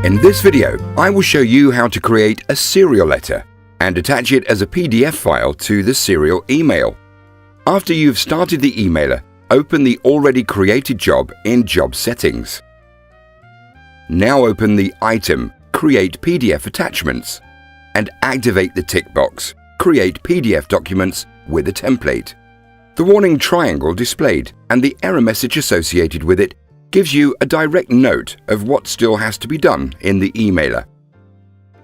In this video, I will show you how to create a serial letter and attach it as a PDF file to the serial email. After you've started the emailer, open the already created job in Job Settings. Now open the item Create PDF Attachments and activate the tick box Create PDF Documents with a template. The warning triangle displayed and the error message associated with it gives you a direct note of what still has to be done in the emailer.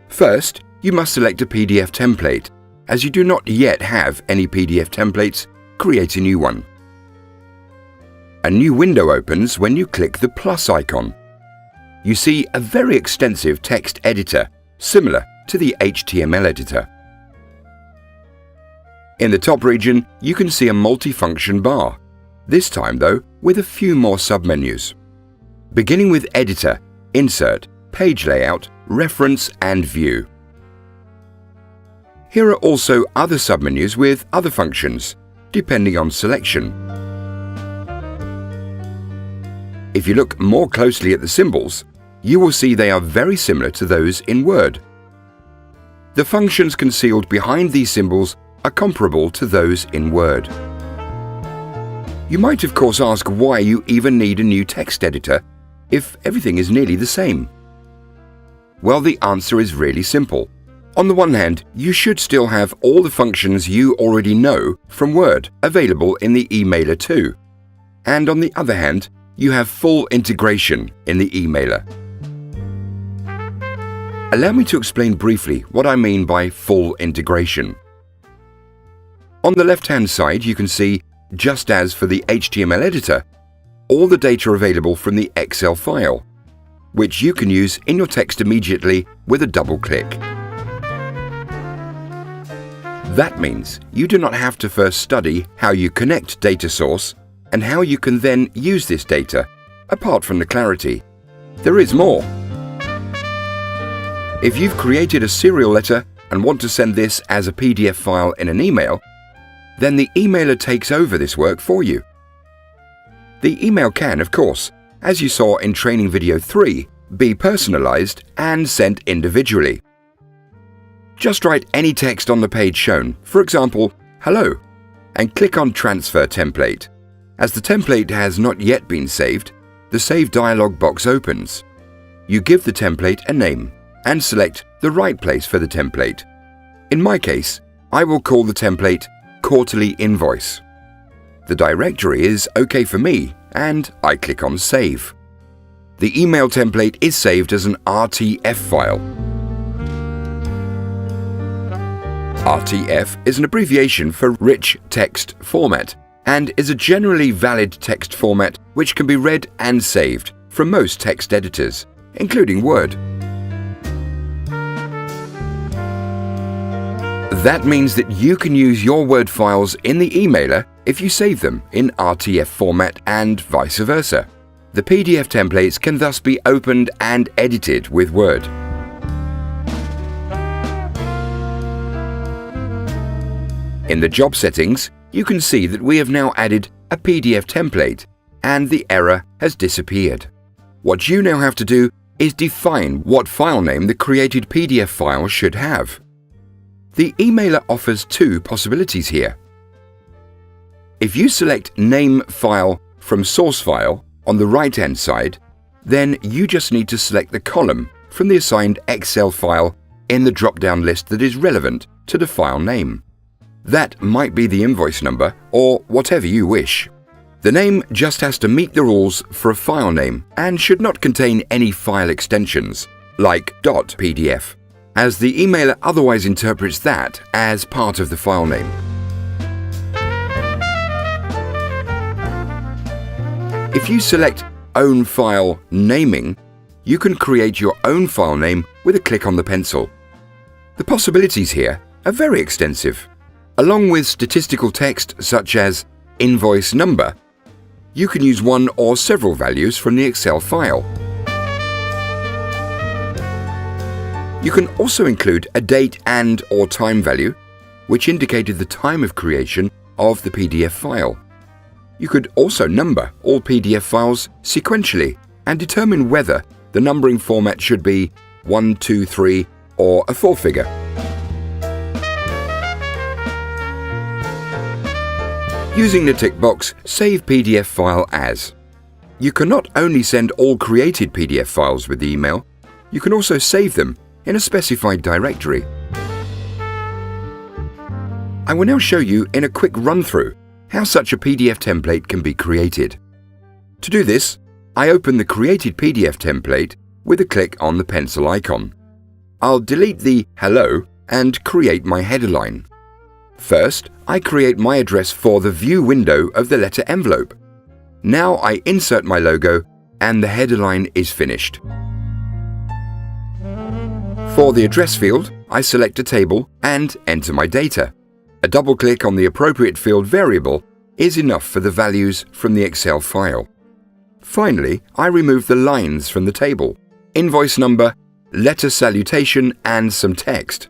First, you must select a PDF template. As you do not yet have any PDF templates, create a new one. A new window opens when you click the plus icon. You see a very extensive text editor, similar to the HTML editor. In the top region, you can see a multifunction bar, this time though with a few more submenus. Beginning with Editor, Insert, Page Layout, Reference and View. Here are also other submenus with other functions, depending on selection. If you look more closely at the symbols, you will see they are very similar to those in Word. The functions concealed behind these symbols are comparable to those in Word. You might of course ask why you even need a new text editor if everything is nearly the same. Well, the answer is really simple. On the one hand, you should still have all the functions you already know from Word available in the emailer too. And on the other hand, you have full integration in the emailer. Allow me to explain briefly what I mean by full integration. On the left-hand side, you can see, just as for the HTML editor, all the data available from the Excel file, which you can use in your text immediately with a double click. That means you do not have to first study how you connect data source and how you can then use this data, apart from the clarity. There is more. If you've created a serial letter and want to send this as a PDF file in an email, then the emailer takes over this work for you. The email can, of course, as you saw in Training Video 3, be personalized and sent individually. Just write any text on the page shown, for example, hello, and click on Transfer Template. As the template has not yet been saved, the Save dialog box opens. You give the template a name and select the right place for the template. In my case, I will call the template Quarterly Invoice. The directory is OK for me, and I click on Save. The email template is saved as an RTF file. RTF is an abbreviation for Rich Text Format and is a generally valid text format which can be read and saved from most text editors, including Word. That means that you can use your Word files in the emailer if you save them in RTF format and vice versa. The PDF templates can thus be opened and edited with Word. In the job settings, you can see that we have now added a PDF template and the error has disappeared. What you now have to do is define what file name the created PDF file should have. The emailer offers two possibilities here. If you select Name File from Source File on the right-hand side, then you just need to select the column from the assigned Excel file in the drop-down list that is relevant to the file name. That might be the invoice number or whatever you wish. The name just has to meet the rules for a file name and should not contain any file extensions, like .pdf, as the emailer otherwise interprets that as part of the file name. If you select Own File Naming, you can create your own file name with a click on the pencil. The possibilities here are very extensive. Along with statistical text such as invoice number, you can use one or several values from the Excel file. You can also include a date and/or time value, which indicated the time of creation of the PDF file. You could also number all PDF files sequentially and determine whether the numbering format should be 1, 2, 3 or a 4-figure. Using the tick box, Save PDF File As. You can not only send all created PDF files with the email, you can also save them in a specified directory. I will now show you in a quick run-through how such a PDF template can be created. To do this, I open the created PDF template with a click on the pencil icon. I'll delete the Hello and create my header line. First, I create my address for the view window of the letter envelope. Now I insert my logo and the header line is finished. For the address field, I select a table and enter my data. A double click on the appropriate field variable is enough for the values from the Excel file. Finally, I remove the lines from the table, invoice number, letter salutation and some text.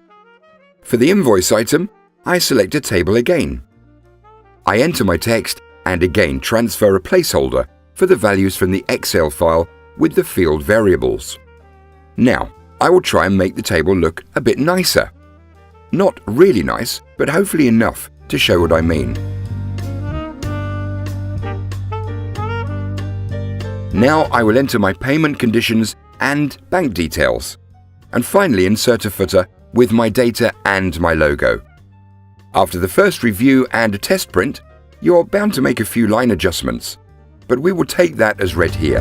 For the invoice item, I select a table again. I enter my text and again transfer a placeholder for the values from the Excel file with the field variables. Now, I will try and make the table look a bit nicer. Not really nice, but hopefully enough to show what I mean. Now I will enter my payment conditions and bank details, and finally insert a footer with my data and my logo. After the first review and a test print, you're bound to make a few line adjustments, but we will take that as read here.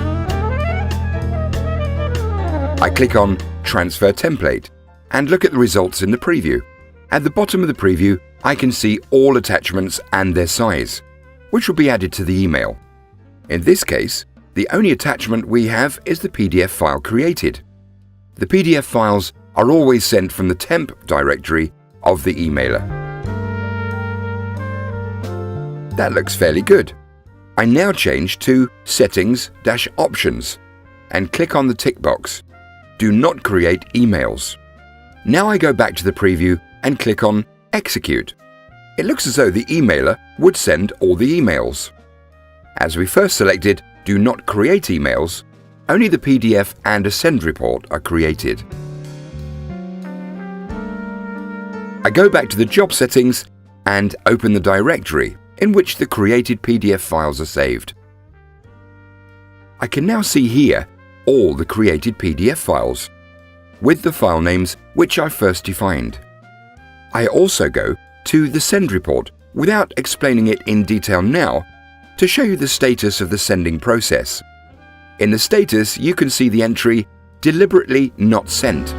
I click on Transfer Template and look at the results in the preview. At the bottom of the preview, I can see all attachments and their size, which will be added to the email. In this case, the only attachment we have is the PDF file created. The PDF files are always sent from the temp directory of the emailer. That looks fairly good. I now change to Settings-Options and click on the tick box. Do not create emails. Now I go back to the preview and click on Execute. It looks as though the emailer would send all the emails. As we first selected Do not create emails, only the PDF and a send report are created. I go back to the job settings and open the directory in which the created PDF files are saved. I can now see here all the created PDF files, with the file names which I first defined. I also go to the send report without explaining it in detail now to show you the status of the sending process. In the status, you can see the entry deliberately not sent.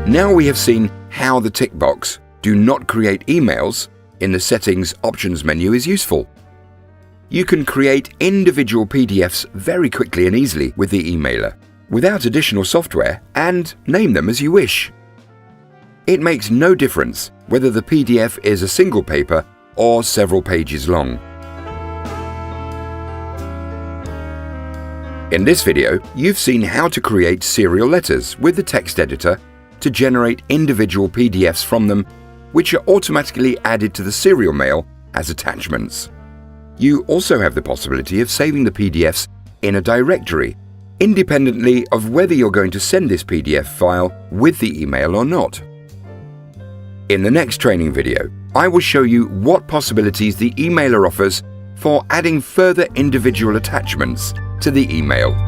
Now we have seen how the tick box Do not create emails in the Settings Options menu is useful. You can create individual PDFs very quickly and easily with the emailer, without additional software, and name them as you wish. It makes no difference whether the PDF is a single paper or several pages long. In this video, you've seen how to create serial letters with the text editor to generate individual PDFs from them, which are automatically added to the serial mail as attachments. You also have the possibility of saving the PDFs in a directory, independently of whether you're going to send this PDF file with the email or not. In the next training video, I will show you what possibilities the emailer offers for adding further individual attachments to the email.